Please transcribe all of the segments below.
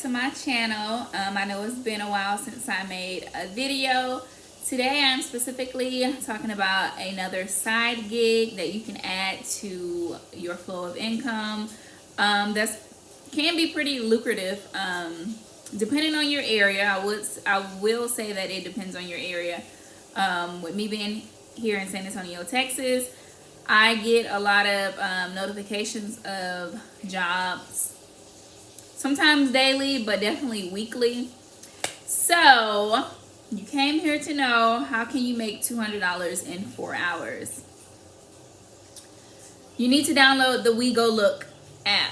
to my channel. I know it's been a while since I made a video. Today I'm specifically talking about another side gig that you can add to your flow of income. That can be pretty lucrative depending on your area. I will say that it depends on your area. With me being here in San Antonio, Texas, I get a lot of notifications of jobs, sometimes daily, but definitely weekly. So you came here to know, how can you make $200 in 4 hours? You need to download the WeGoLook app.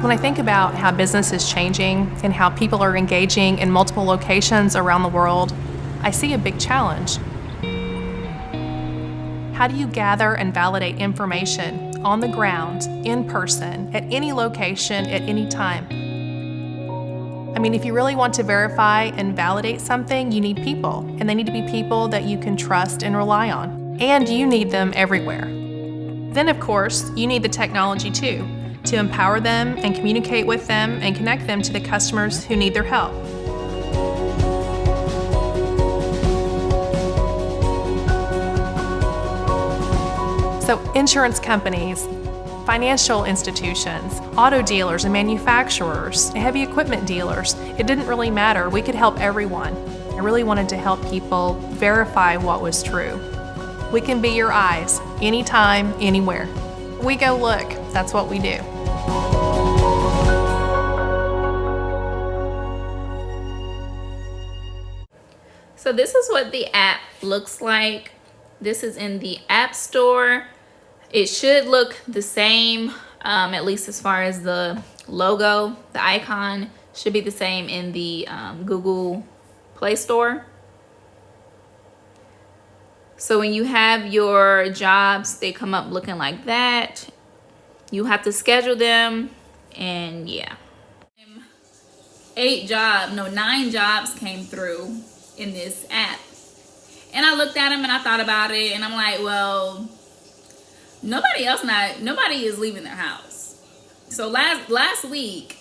When I think about how business is changing and how people are engaging in multiple locations around the world, I see a big challenge. How do you gather and validate information on the ground, in person, at any location, at any time? I mean, if you really want to verify and validate something, you need people, and they need to be people that you can trust and rely on. And you need them everywhere. Then, of course, you need the technology too, to empower them and communicate with them and connect them to the customers who need their help. So insurance companies, financial institutions, auto dealers and manufacturers, heavy equipment dealers, it didn't really matter. We could help everyone. I really wanted to help people verify what was true. We can be your eyes, anytime, anywhere. WeGoLook, that's what we do. So this is what the app looks like. This is in the App Store. It should look the same, at least as far as the logo, the icon should be the same in the Google Play Store. So when you have your jobs, they come up looking like that. You have to schedule them, and yeah. 9 jobs came through in this app. And I looked at them and I thought about it, and I'm like, well, nobody is leaving their house. So last week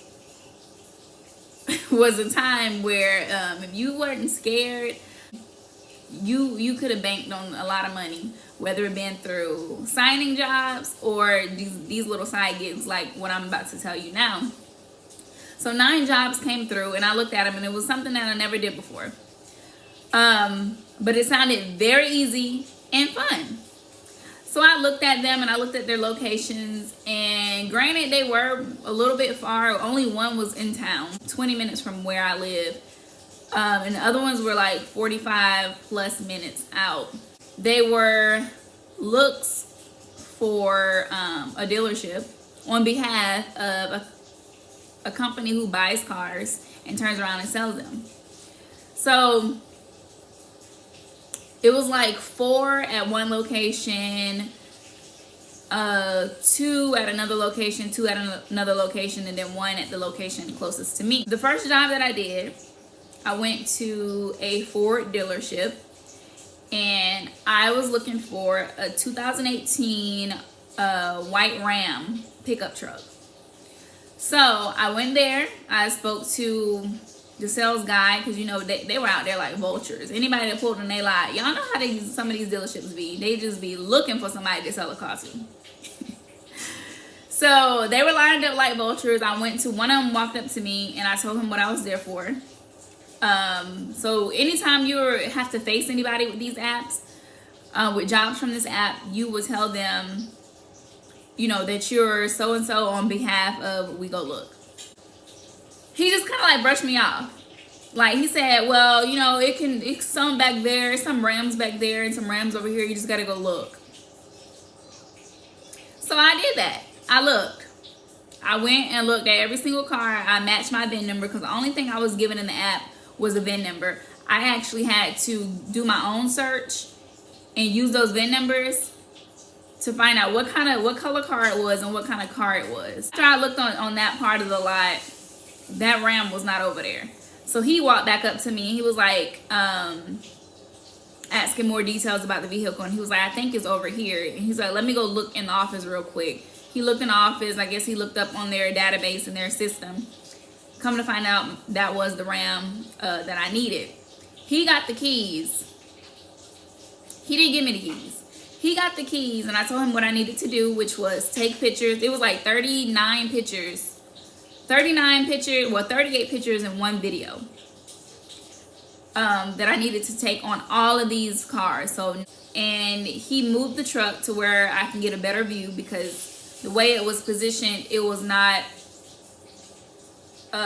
was a time where if you weren't scared, you could have banked on a lot of money, whether it been through signing jobs or these little side gigs like what I'm about to tell you now. So 9 jobs came through, and I looked at them, and it was something that I never did before. But it sounded very easy and fun. So I looked at them and I looked at their locations, and granted they were a little bit far. Only one was in town, 20 minutes from where I live. And the other ones were like 45 plus minutes out. They were looks for a dealership on behalf of a company who buys cars and turns around and sells them. So it was like 4 at one location, 2 at another location, 2 at another location, and then 1 at the location closest to me. The first job that I did, I went to a Ford dealership, and I was looking for a 2018 white Ram pickup truck. So I went there. I spoke to the sales guy, because you know they were out there like vultures. Anybody that pulled in, they lied. Y'all know how some of these dealerships be. They just be looking for somebody to sell a car to. So they were lined up like vultures. I went to one of them, walked up to me, and I told him what I was there for. So anytime you have to face anybody with these apps, with jobs from this app, you will tell them, you know, that you're so and so on behalf of WeGoLook. He just kind of like brushed me off. Like, he said, well, you know, it's some back there, some Rams back there, and some Rams over here. You just got to go look. So I did that. I looked. I went and looked at every single car. I matched my VIN number, because the only thing I was given in the app was a VIN number. I actually had to do my own search and use those VIN numbers to find out what color car it was and what kind of car it was. After I looked on that part of the lot, that Ram was not over there. So he walked back up to me and he was like, asking more details about the vehicle, and he was like, I think it's over here. And he's like, let me go look in the office real quick. He looked in the office. I guess he looked up on their database and their system. Come to find out, that was the RAM that I needed. He got the keys. He didn't give me the keys. He got the keys, and I told him what I needed to do, which was take pictures. It was like 39 pictures. 38 pictures in one video that I needed to take on all of these cars. And he moved the truck to where I can get a better view, because the way it was positioned, it was not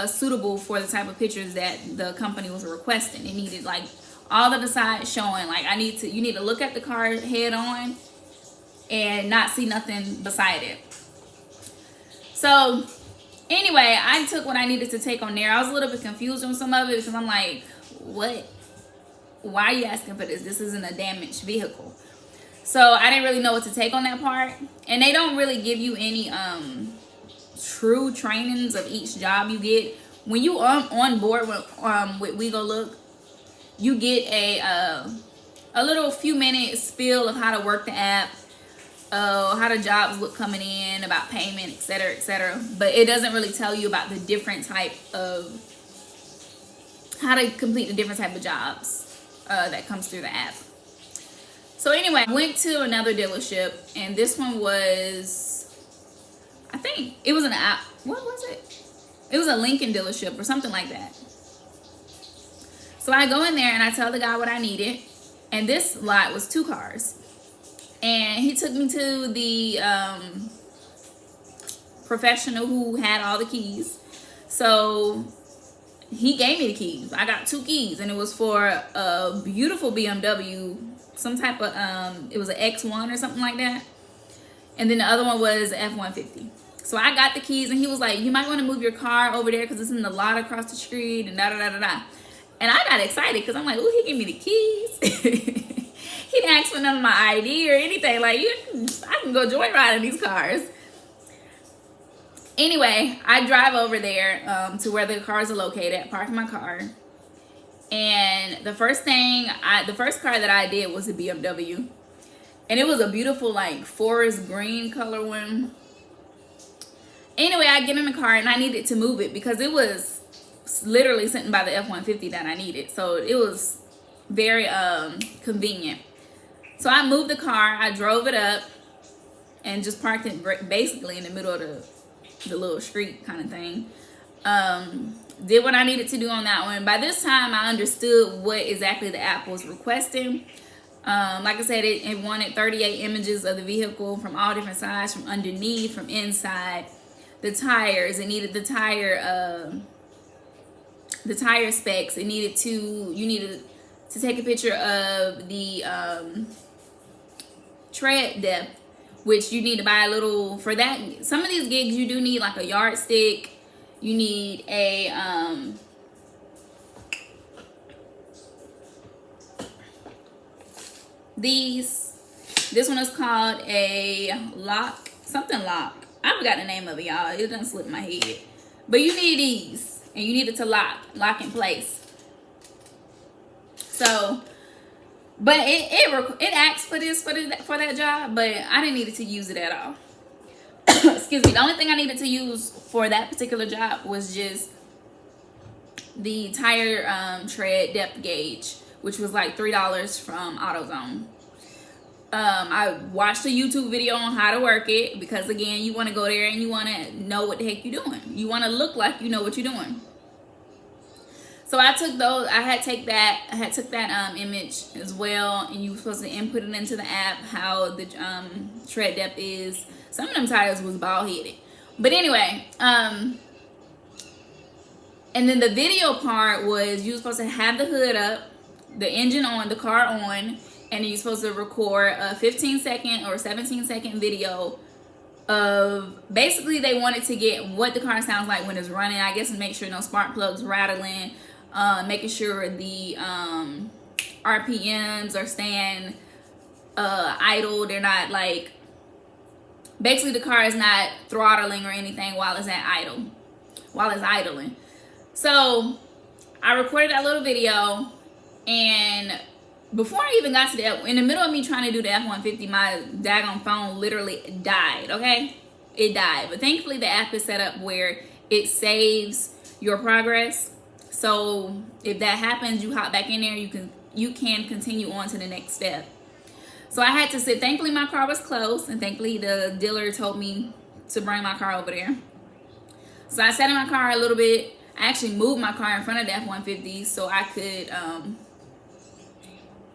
suitable for the type of pictures that the company was requesting. It needed like all of the sides showing. Like you need to look at the car head on and not see nothing beside it. So anyway, I took what I needed to take on there. I was a little bit confused on some of it, because I'm like, what? Why are you asking for this? This isn't a damaged vehicle. So I didn't really know what to take on that part. And they don't really give you any true trainings of each job you get. When you are on board with WeGoLook, you get a little few minute spiel of how to work the app, how the jobs look coming in, about payment, etc., etc. But it doesn't really tell you about the different type of how to complete the different type of jobs that comes through the app. So anyway, I went to another dealership, and this one was, I think it was an app. What was it? It was a Lincoln dealership or something like that. So I go in there and I tell the guy what I needed, and this lot was 2 cars. And he took me to the professional who had all the keys. So he gave me the keys. I got 2 keys, and it was for a beautiful BMW, some type of it was an X1 or something like that. And then the other one was F-150. So I got the keys, and he was like, you might want to move your car over there because it's in the lot across the street, and da-da-da-da-da. And I got excited because I'm like, oh, he gave me the keys. He didn't ask for none of my ID or anything. Like, I can go joyriding these cars. Anyway, I drive over there to where the cars are located, park my car. And the first car that I did was a BMW. And it was a beautiful, like, forest green color one. Anyway, I get in the car, and I needed to move it because it was literally sitting by the F-150 that I needed. So it was very convenient. So I moved the car, I drove it up, and just parked it basically in the middle of the little street kind of thing. Did what I needed to do on that one. By this time, I understood what exactly the app was requesting. Like I said, it wanted 38 images of the vehicle from all different sides, from underneath, from inside. The tires, it needed the tire specs. You needed to take a picture of the tread depth, which you need to buy a little for that. Some of these gigs you do need like a yardstick. You need a this one is called a lock, something lock. I forgot the name of it, y'all. It doesn't slip my head. But you need these, and you need it to lock in place. So, but it asked for this for that job, but I didn't need it to use it at all. Excuse me. The only thing I needed to use for that particular job was just the tire tread depth gauge, which was like $3 from AutoZone. I watched a YouTube video on how to work it because, again, you want to go there and you want to know what the heck you're doing. You want to look like you know what you're doing. So I took those. I had took that image as well, and you were supposed to input it into the app how the tread depth is. Some of them tires was bald headed, but anyway. And then the video part was you were supposed to have the hood up, the engine on, the car on. And you're supposed to record a 15-second or 17-second video of, basically they wanted to get what the car sounds like when it's running. I guess, and make sure no spark plugs rattling, making sure the RPMs are staying idle. They're not like, basically the car is not throttling or anything while it's idling. So I recorded that little video, and before I even got to that, in the middle of me trying to do the F-150, my daggone phone literally died, okay? It died. But thankfully the app is set up where it saves your progress. So if that happens, you hop back in there, you can continue on to the next step. So I had to sit. Thankfully my car was closed, and thankfully the dealer told me to bring my car over there. So I sat in my car a little bit. I actually moved my car in front of the F-150 so I could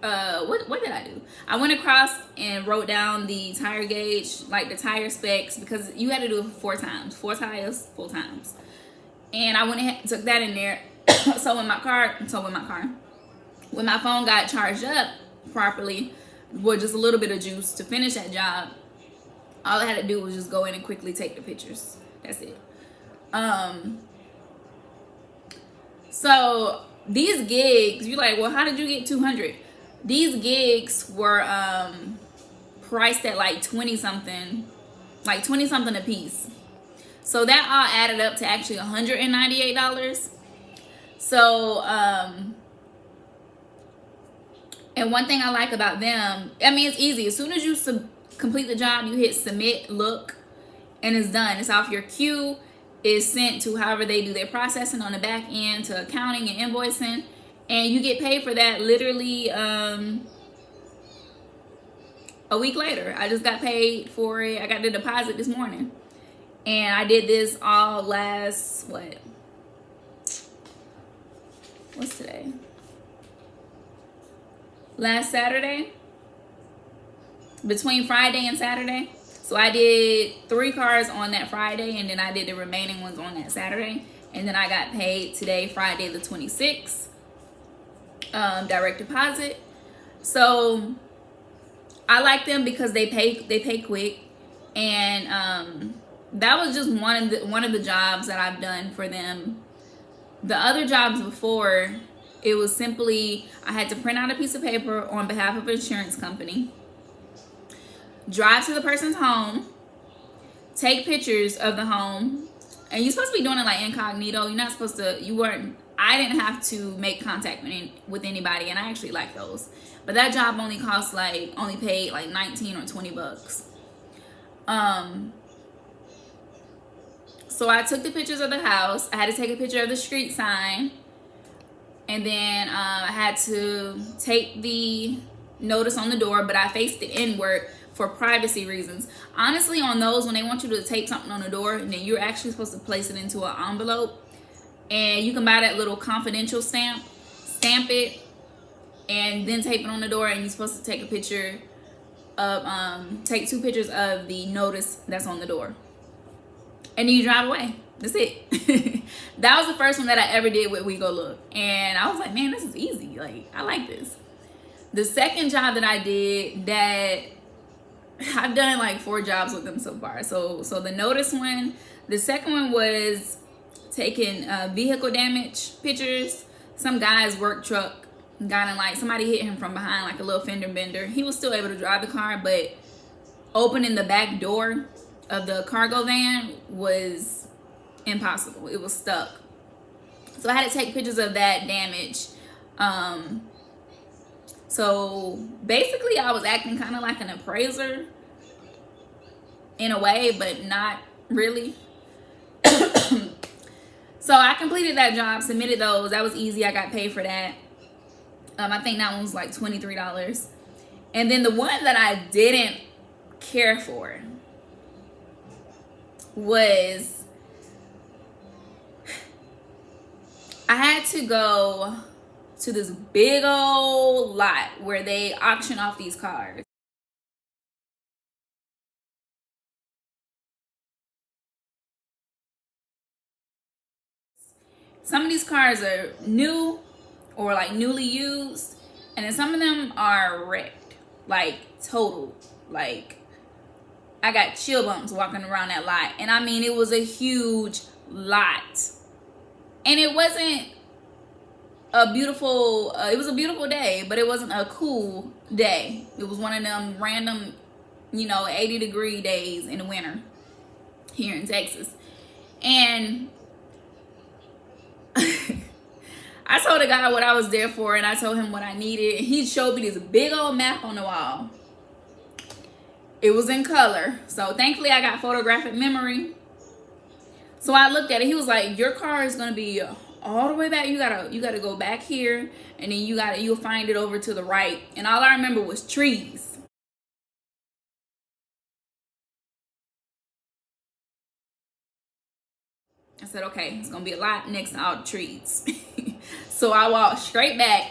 what did I do? I went across and wrote down the tire gauge, like the tire specs, because you had to do it 4 times. 4 tires, 4 times. And I went ahead and took that in there. So when my phone got charged up properly with just a little bit of juice to finish that job, all I had to do was just go in and quickly take the pictures. That's it. So these gigs, you're like, well, how did you get 200? These gigs were priced at like 20 something a piece. So that all added up to actually $198. So and one thing I like about them, I mean, it's easy. As soon as you complete the job, you hit submit, look, and it's done. It's off your queue. It's sent to however they do their processing on the back end, to accounting and invoicing, and you get paid for that literally a week later. I just got paid for it. I got the deposit this morning, and I did this all last what's today? Last Saturday, between Friday and Saturday. So I did 3 cars on that Friday, and then I did the remaining ones on that Saturday. And then I got paid today, Friday the 26th, direct deposit. So I like them because they pay quick. And that was just one of the jobs that I've done for them. The other jobs before, it was simply, I had to print out a piece of paper on behalf of an insurance company, drive to the person's home, take pictures of the home, and you're supposed to be doing it like incognito. You're not supposed to, I didn't have to make contact with anybody, and I actually like those. But that job only paid like 19 or 20 bucks. So I took the pictures of the house. I had to take a picture of the street sign. And then I had to take the notice on the door, but I faced it inward for privacy reasons. Honestly, on those, when they want you to tape something on the door, and then you're actually supposed to place it into an envelope, and you can buy that little confidential stamp it, and then tape it on the door, and you're supposed to take a picture of, take 2 pictures of the notice that's on the door. And then you drive away. That's it. That was the first one that I ever did with WeGoLook. And I was like, man, this is easy. Like, I like this. The second job that I did, that I've done like 4 jobs with them so far. So the notice one, the second one was taking vehicle damage pictures. Some guy's work truck got in, like, somebody hit him from behind, like a little fender bender. He was still able to drive the car, but opening the back door of the cargo van was impossible. It was stuck. So I had to take pictures of that damage. So basically I was acting kind of like an appraiser in a way, but not really. So I completed that job, submitted those. That was easy. I got paid for that. I think that one was like $23. And then the one that I didn't care for was, I had to go to this big old lot where they auction off these cars. Some of these cars are new or like newly used, and then some of them are wrecked, like total. Like, I got chill bumps walking around that lot. And I mean, it was a huge lot. And it wasn't a beautiful, it was a beautiful day, but it wasn't a cool day. It was one of them random, 80-degree days in the winter here in Texas. And I told the guy what I was there for, and I told him what I needed. He showed me this big old map on the wall. It was in color. So thankfully I got photographic memory. So I looked at it. He was like, your car is gonna be all the way back. You gotta go back here, and then you'll find it over to the right. And all I remember was trees. I said, okay, it's gonna be a lot next to all the trees. So I walked straight back.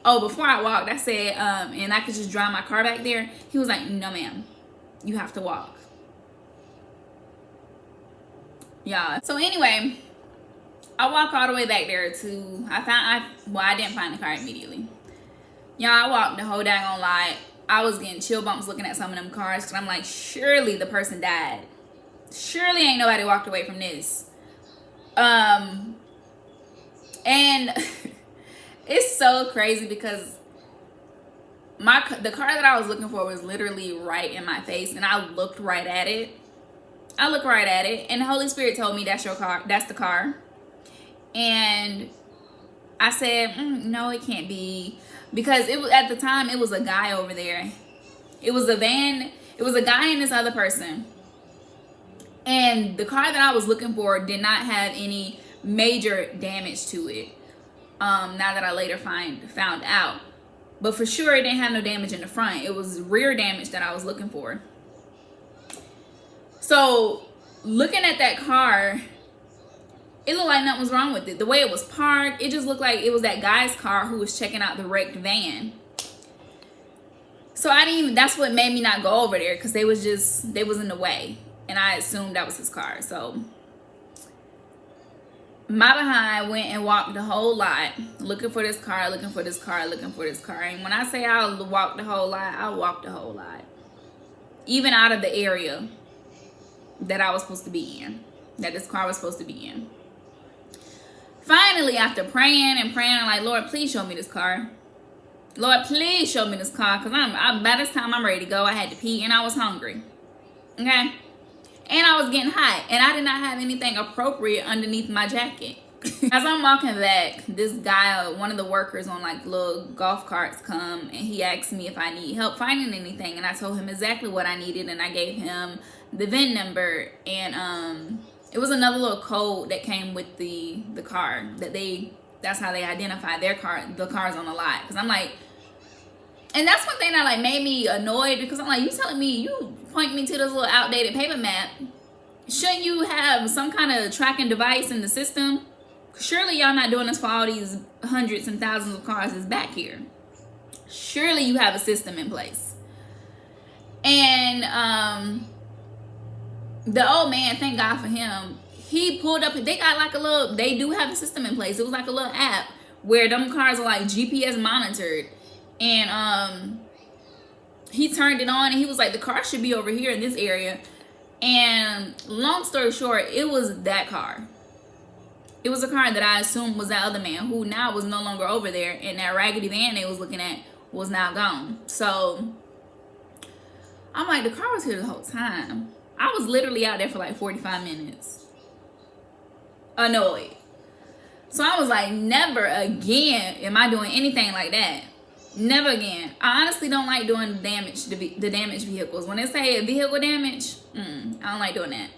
Oh, before I walked, I said, and I could just drive my car back there. He was like, no ma'am, you have to walk. Yeah. So anyway, I walked all the way back there to, I didn't find the car immediately. Y'all, I walked the whole daggone lot. I was getting chill bumps looking at some of them cars, because I'm like, surely the person died. Surely ain't nobody walked away from this. And it's so crazy because the car that I was looking for was literally right in my face, and I looked right at it. And the Holy Spirit told me, that's your car, that's the car. And I said, no, it can't be, because it was, at the time, it was a guy over there. It was a van. It was a guy and this other person. And the car that I was looking for did not have any major damage to it. Now that I later found out. But for sure, it didn't have no damage in the front. It was rear damage that I was looking for. So, looking at that car, it looked like nothing was wrong with it. The way it was parked, it just looked like it was that guy's car who was checking out the wrecked van. So that's what made me not go over there, because they was in the way. And I assumed that was his car. So my behind went and walked the whole lot, looking for this car. And when I say I walked the whole lot, I walked the whole lot. Even out of the area that I was supposed to be in, that this car was supposed to be in. Finally, after praying, I'm like, Lord, please show me this car. Lord, please show me this car. Because by this time, I'm ready to go. I had to pee, and I was hungry. Okay? And I was getting hot, and I did not have anything appropriate underneath my jacket. As I'm walking back, this guy, one of the workers on like little golf carts come, and he asked me if I need help finding anything, and I told him exactly what I needed, and I gave him the VIN number, and it was another little code that came with the car that's how they identify the cars on the lot. Because I'm like, and that's one thing that like made me annoyed, because I'm like, you telling me, you point me to this little outdated paper map, shouldn't you have some kind of tracking device in the system? Surely y'all not doing this for all these hundreds and thousands of cars that's back here. Surely you have a system in place. And the old man, thank God for him, he pulled up, they got like they do have a system in place. It was like a little app where them cars are like GPS monitored. And he turned it on, and he was like, the car should be over here in this area. And long story short, it was that car. It was a car that I assumed was that other man, who now was no longer over there, and that raggedy van they was looking at was now gone. So I'm like, the car was here the whole time. I was literally out there for like 45 minutes. Annoyed. So I was like, never again am I doing anything like that. Never again. I honestly don't like doing the damaged vehicles. When they say vehicle damage, I don't like doing that.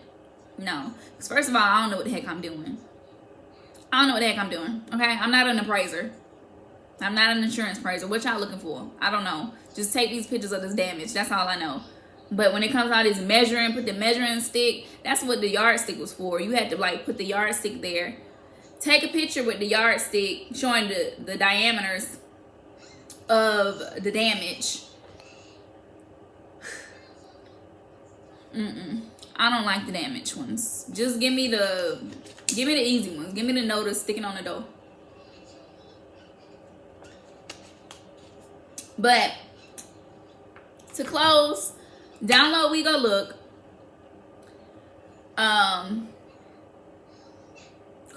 No. Because first of all, I don't know what the heck I'm doing. Okay? I'm not an appraiser. I'm not an insurance appraiser. What y'all looking for? I don't know. Just take these pictures of this damage. That's all I know. But when it comes out, is measuring, put the measuring stick. That's what the yardstick was for. You had to like put the yardstick there. Take a picture with the yardstick showing the diameters of the damage. I don't like the damaged ones. Just give me the easy ones. Give me the notice sticking on the door. But to close, download WeGoLook.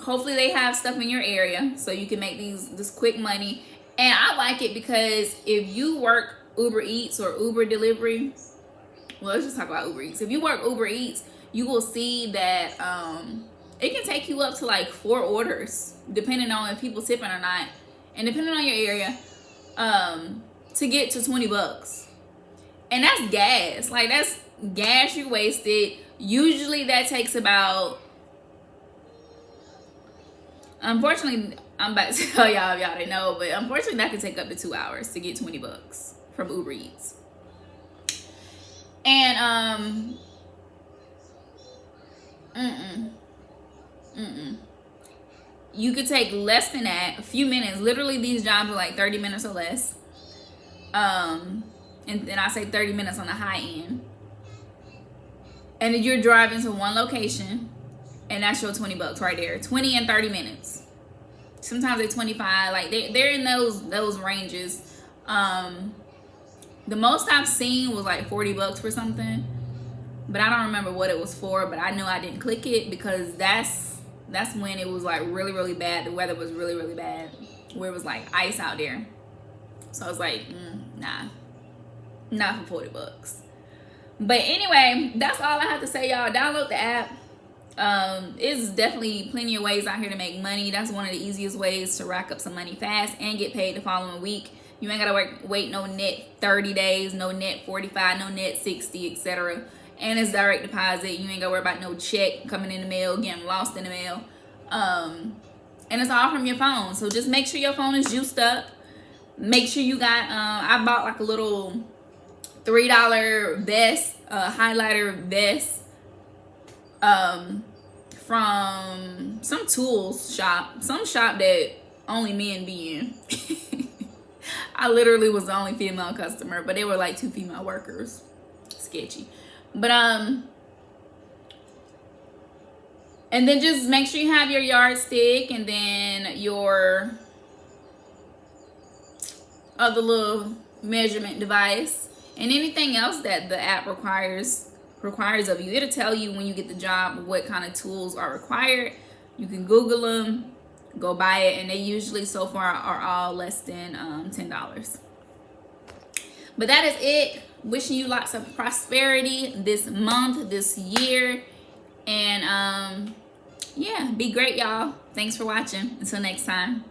Hopefully they have stuff in your area so you can make this quick money. And I like it because if you work Uber Eats or Uber delivery, well, let's just talk about Uber Eats. If you work Uber Eats, you will see that it can take you up to like 4 orders, depending on if people tipping or not, and depending on your area, to get to $20. And that's gas. Like, that's gas you wasted. Usually that takes about, unfortunately, I'm about to tell y'all if y'all didn't know, but unfortunately that could take up to 2 hours to get $20 from Uber Eats. And you could take less than that, a few minutes. Literally, these jobs are like 30 minutes or less. And then I say 30 minutes on the high end. And then you're driving to one location, and that's your $20 right there. 20 and 30 minutes. Sometimes they're 25. Like, they're in those ranges. The most I've seen was like $40 for something, but I don't remember what it was for. But I know I didn't click it because that's when it was like really, really bad. The weather was really, really bad, where it was like ice out there. So I was like, nah, not for $40. But anyway, that's all I have to say, y'all. Download the app. It's definitely plenty of ways out here to make money. That's one of the easiest ways to rack up some money fast and get paid the following week. You ain't gotta wait no net 30 days, no net 45, no net 60, etc. And it's direct deposit. You ain't gotta worry about no check coming in the mail, getting lost in the mail. And it's all from your phone. So just make sure your phone is juiced up. Make sure you got, I bought like a little $3 vest, highlighter vest, from some tools shop, some shop that only men be in. I literally was the only female customer, but they were like 2 female workers. Sketchy. But and then just make sure you have your yardstick, and then your other little measurement device, and anything else that the app requires of you. It'll tell you when you get the job what kind of tools are required. You can Google them, go buy it, and they usually so far are all less than $10. But that is it. Wishing you lots of prosperity this month, this year, and yeah, be great, y'all. Thanks for watching. Until next time.